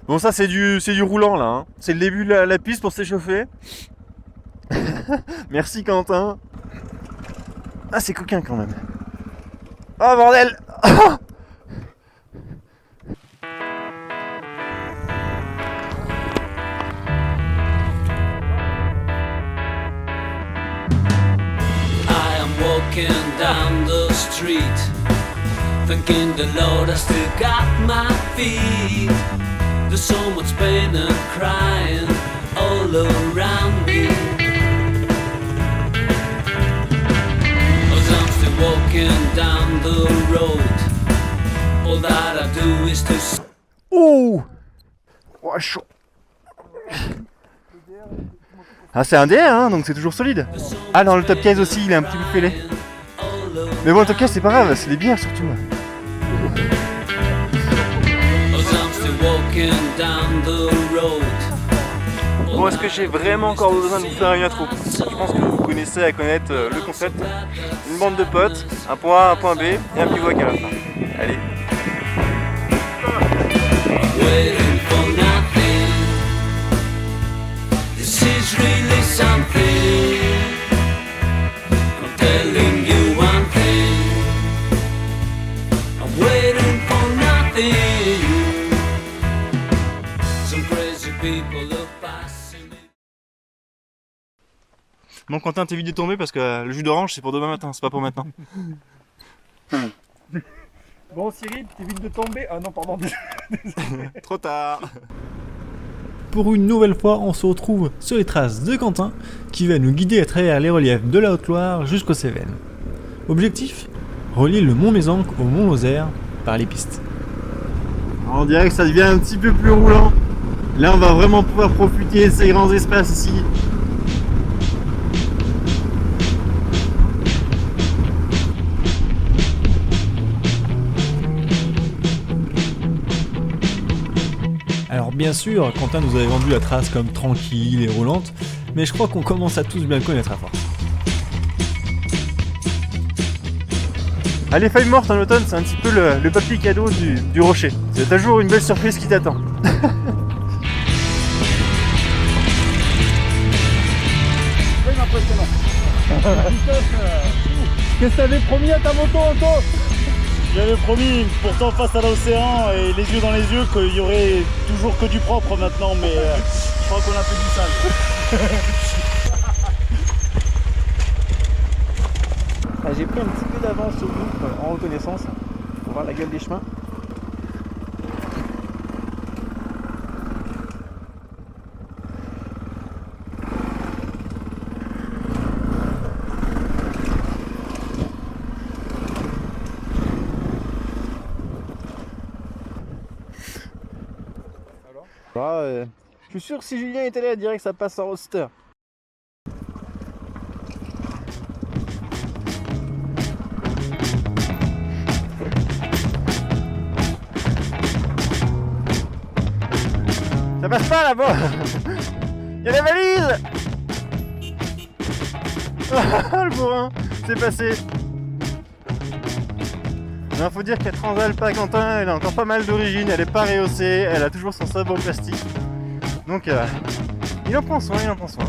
Bon, ça c'est du roulant là, hein. C'est le début de la piste pour s'échauffer. Merci Quentin. Ah, c'est coquin quand même. Oh bordel. I am walking down the street, thanking the Lord I still got my feet. There's so much pain and crying all around me, 'cause I'm still walking down the road. All that I do is to Ouh. Oh, chaud. Ah, c'est un DR, hein, donc c'est toujours solide. Ah, dans le top 15 aussi, il est un petit peu fêlé. Mais bon, le top 15 c'est pas grave, c'est des bières surtout. Bon, est-ce que j'ai vraiment encore besoin de vous faire une intro? Je pense que vous connaissez à connaître le concept. Une bande de potes, un point A, un point B et un bivouac à la fin. Allez. Bon Quentin, t'évites de tomber parce que le jus d'orange c'est pour demain matin, c'est pas pour maintenant. Bon Cyril, t'évites de tomber. Ah non, pardon. Trop tard. Pour une nouvelle fois, on se retrouve sur les traces de Quentin qui va nous guider à travers les reliefs de la Haute-Loire jusqu'aux Cévennes. Objectif : relier le mont Mézenc au mont Lozère par les pistes. On dirait que ça devient un petit peu plus roulant. Là on va vraiment pouvoir profiter de ces grands espaces ici. Alors bien sûr, Quentin nous avait vendu la trace comme tranquille et roulante, mais je crois qu'on commence à tous bien le connaître à force. Ah, les feuilles mortes en automne, c'est un petit peu le papier cadeau du rocher. C'est toujours une belle surprise qui t'attend. Qu'est-ce que t'avais promis à ta moto, Anto? J'avais promis, pourtant face à l'océan et les yeux dans les yeux, qu'il y aurait toujours que du propre maintenant, mais je crois qu'on a fait du sale. J'ai pris un petit peu d'avance sur vous en reconnaissance pour voir la gueule des chemins. Je suis sûr que si Julien était là, il dirait que ça passe en roadster. Ça passe pas là-bas. Il y a la valise. Le bourrin, c'est passé. Non, faut dire que la Transalpa Quentin, elle a encore pas mal d'origine, elle est pas rehaussée, elle a toujours son sabre plastique. Donc il en prend soin, il en prend soin.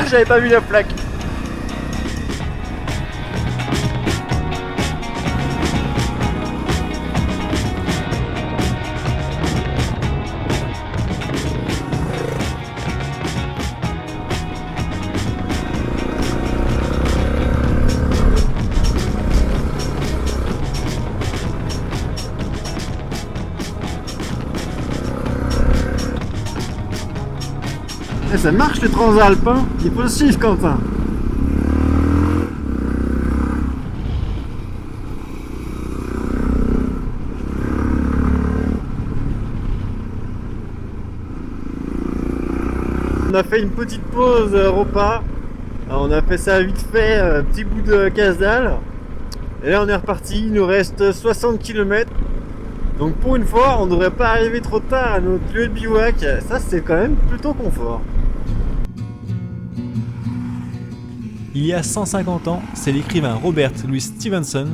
J'avais pas vu la plaque. Et ça marche les transalpins, il faut le suivre Quentin. a fait une petite pause repas. Alors, on a fait ça vite fait, un petit bout de casse-dalle. Et là on est reparti, il nous reste 60 km. Donc pour une fois, on ne devrait pas arriver trop tard à notre lieu de bivouac. Ça c'est quand même plutôt confort. Il y a 150 ans, c'est l'écrivain Robert Louis Stevenson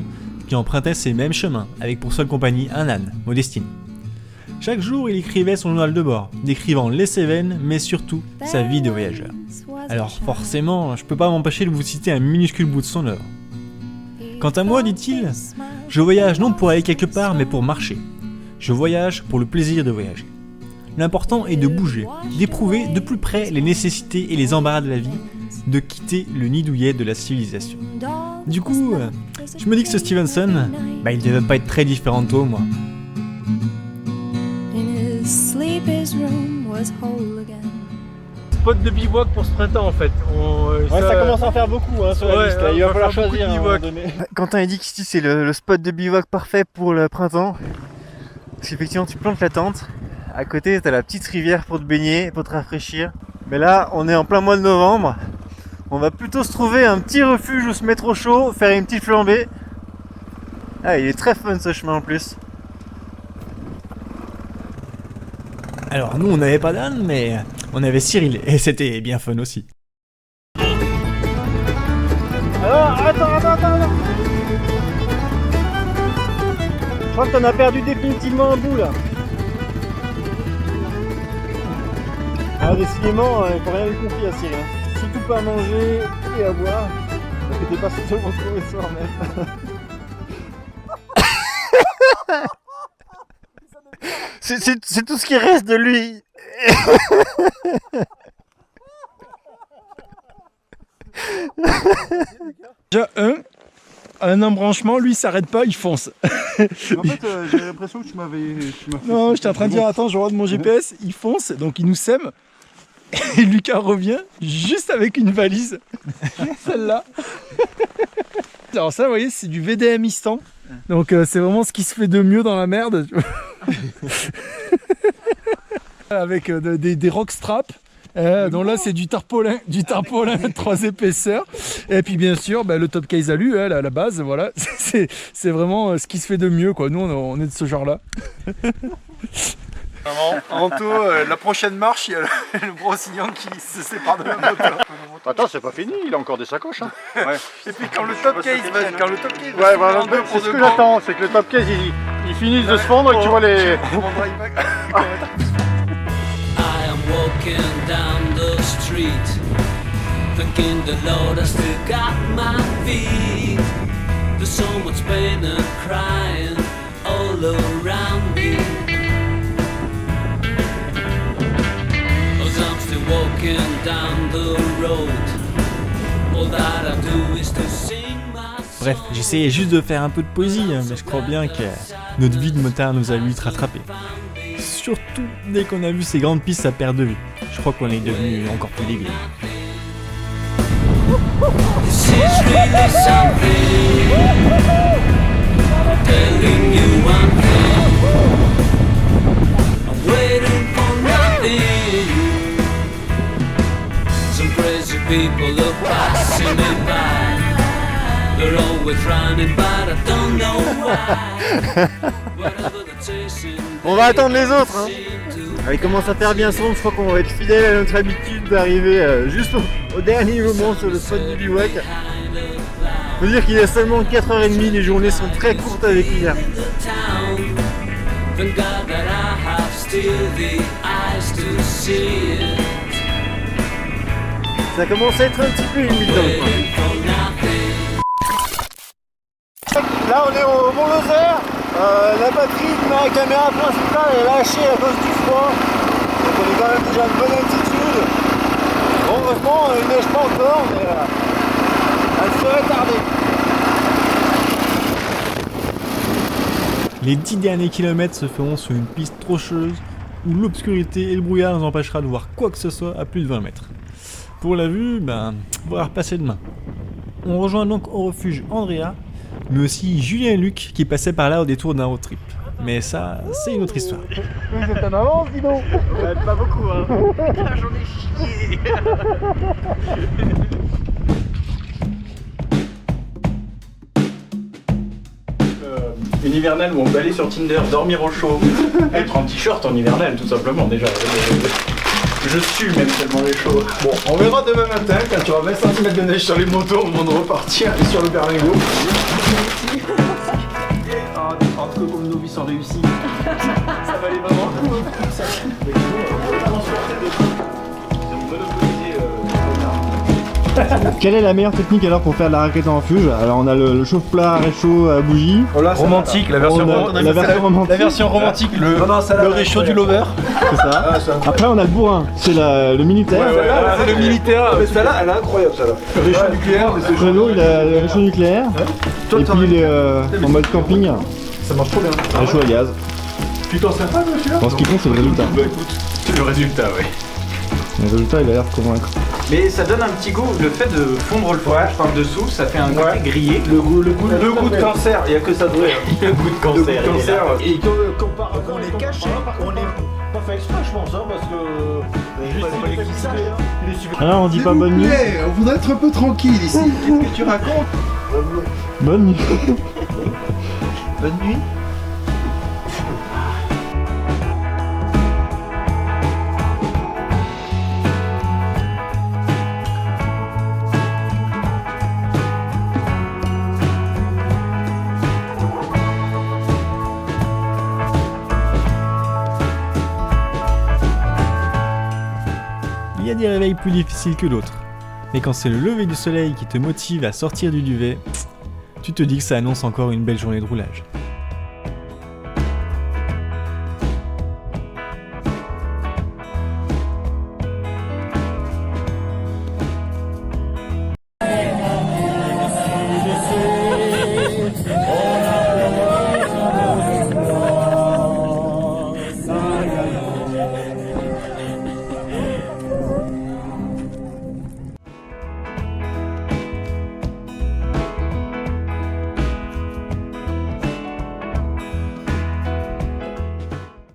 qui empruntait ces mêmes chemins, avec pour seule compagnie un âne, Modestine. Chaque jour, il écrivait son journal de bord, décrivant les Cévennes, mais surtout sa vie de voyageur. Alors forcément, je peux pas m'empêcher de vous citer un minuscule bout de son œuvre. Quant à moi, dit-il, je voyage non pour aller quelque part, mais pour marcher. Je voyage pour le plaisir de voyager. L'important est de bouger, d'éprouver de plus près les nécessités et les embarras de la vie, de quitter le nid douillet de la civilisation. Du coup, je me dis que ce Stevenson, il devait pas être très différent de toi ou moi. Spot de bivouac pour ce printemps en fait. Ça commence à en faire beaucoup sur la liste. Là. Il va falloir choisir à un moment donné. Quentin a dit qu'ici c'est le spot de bivouac parfait pour le printemps. Parce qu'effectivement tu plantes la tente, à côté t'as la petite rivière pour te baigner, pour te rafraîchir. Mais là on est en plein mois de novembre. On va plutôt se trouver un petit refuge où se mettre au chaud, faire une petite flambée. Ah, il est très fun ce chemin en plus. Alors nous on n'avait pas d'âne, mais on avait Cyril et c'était bien fun aussi. Alors, attends. Je crois que t'en as perdu définitivement un bout là. Ah, décidément, il faut rien lui confier à Cyril. Surtout pas à manger et à boire. Parce que t'es pas sûr de le retrouver ce soir même. C'est tout ce qui reste de lui. Déjà un embranchement, lui il s'arrête pas, il fonce. En fait, j'ai l'impression que tu m'avais. Non, j'étais en train de dire, attends, je regarde mon GPS, il fonce, donc il nous sème. Et Lucas revient juste avec une valise. Celle-là. Alors ça, vous voyez, c'est du VDMistan. Donc c'est vraiment ce qui se fait de mieux dans la merde. Avec des rock straps. Donc là c'est du tarpaulin de 3 épaisseurs. Et puis bien sûr le top case alu à la base, voilà. C'est vraiment ce qui se fait de mieux quoi. Nous on est de ce genre là. Anto, la prochaine marche, il y a le Brossignan qui se sépare de la moto. Attends, c'est pas fini, il a encore des sacoches. Hein. Ouais. Et puis quand le top case va Ouais, voilà, c'est ce que j'attends, c'est que le top case il finisse de se fondre et que tu vois les. I am walking down the street, thanking the Lord I still got my feet. There's so much pain and crying all around me. Cause I'm still walking down the road. All that I do is to sing my song. Bref, j'essayais juste de faire un peu de poésie, mais je crois bien que notre vie de motard nous a vite rattrapés. Surtout dès qu'on a vu ces grandes pistes à perte de vue. Je crois qu'on est devenu encore plus débiles. This is really something. Telling you one thing. I'm waiting for nothing. Some crazy people are passing me by. They're always running, but I don't know why. Whatever they're chasing. On va attendre les autres, hein. Il commence à faire bien sombre, je crois qu'on va être fidèle à notre habitude d'arriver juste au dernier moment sur le spot du bivouac. Faut dire qu'il y a seulement 4h30, les journées sont très courtes avec l'hiver. Ça commence à être un petit peu humide dans le coin. Là on est au Mont Lozère. La batterie de ma caméra principale est lâchée à cause du froid. Donc on est quand même déjà à une bonne altitude. Bon, heureusement il neige pas encore, mais elle serait tardée. Les 10 derniers kilomètres se feront sur une piste rocheuse où l'obscurité et le brouillard nous empêchera de voir quoi que ce soit à plus de 20 mètres. Pour la vue, on va repasser demain. On rejoint donc au refuge Andrea, mais aussi Julien et Luc qui passaient par là au détour d'un road trip. Mais ça, c'est une autre histoire. Vous êtes en avance, dis donc. Pas beaucoup, hein. Une hivernale où on peut aller sur Tinder, dormir au chaud, être en t-shirt en hivernale tout simplement déjà. Je sue même tellement les chaud. Bon, on verra demain matin quand tu auras 20 cm de neige sur les motos au moment de repartir et sur le Berlingot. En tout cas comme nos vies sont réussies. Ça valait vraiment le coup. Quelle est la meilleure technique alors pour faire de la raquette en fuge? Alors on a le chauffe-plat réchaud à bougie. Romantique, la version romantique. La version romantique, le réchaud du lover. c'est ça. Après on a le bourrin, c'est le militaire. C'est le militaire. Celle-là, elle est incroyable celle-là. Le réchaud nucléaire. Renault il a le réchaud nucléaire. Et puis il est en mode camping, Ça marche trop bien. réchaud à gaz. Tu t'en sers pas monsieur? Bon, ce qui compte c'est le résultat. Bah écoute, c'est le résultat, oui. Le résultat il a l'air de convaincre. Mais ça donne un petit goût, le fait de fondre le fromage par dessous, ça fait un côté grillé. Le goût de cancer, il n'y a que ça de vrai. Le goût de cancer. Et qu'on est caché, on est pas fait exprès je pense, hein, parce que Alors on dit pas bonne nuit. On voudrait être un peu tranquille ici. Qu'est-ce que tu racontes? Bonne nuit. Bonne nuit. Il y a des réveils plus difficiles que d'autres. Mais quand c'est le lever du soleil qui te motive à sortir du duvet, tu te dis que ça annonce encore une belle journée de roulage.